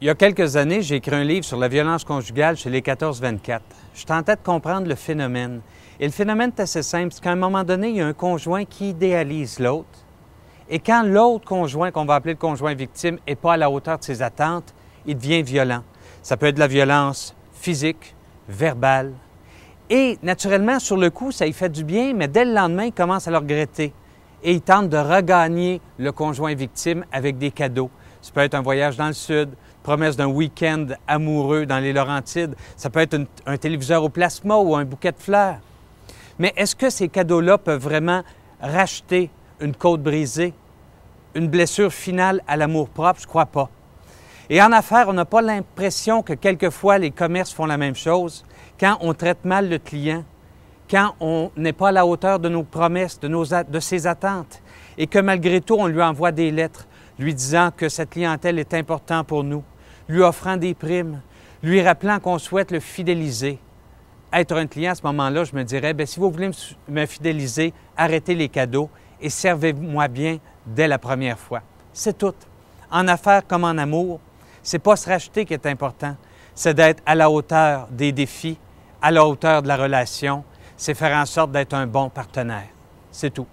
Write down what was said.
Il y a quelques années, j'ai écrit un livre sur la violence conjugale chez les 14-24. Je tentais de comprendre le phénomène. Et le phénomène est assez simple, c'est qu'à un moment donné, il y a un conjoint qui idéalise l'autre. Et quand l'autre conjoint, qu'on va appeler le conjoint victime, n'est pas à la hauteur de ses attentes, il devient violent. Ça peut être de la violence physique, verbale. Et naturellement, sur le coup, ça lui fait du bien, mais dès le lendemain, il commence à le regretter. Et il tente de regagner le conjoint victime avec des cadeaux. Ça peut être un voyage dans le sud, promesse d'un week-end amoureux dans les Laurentides. Ça peut être un téléviseur au plasma ou un bouquet de fleurs. Mais est-ce que ces cadeaux-là peuvent vraiment racheter une côte brisée, une blessure finale à l'amour-propre? Je ne crois pas. Et en affaires, on n'a pas l'impression que quelquefois les commerces font la même chose. Quand on traite mal le client, quand on n'est pas à la hauteur de nos promesses, de ses attentes, et que malgré tout, on lui envoie des lettres lui disant que cette clientèle est importante pour nous, lui offrant des primes, lui rappelant qu'on souhaite le fidéliser. Être un client à ce moment-là, je me dirais, bien, si vous voulez me fidéliser, arrêtez les cadeaux et servez-moi bien dès la première fois. C'est tout. En affaires comme en amour, c'est pas se racheter qui est important, c'est d'être à la hauteur des défis, à la hauteur de la relation, c'est faire en sorte d'être un bon partenaire. C'est tout.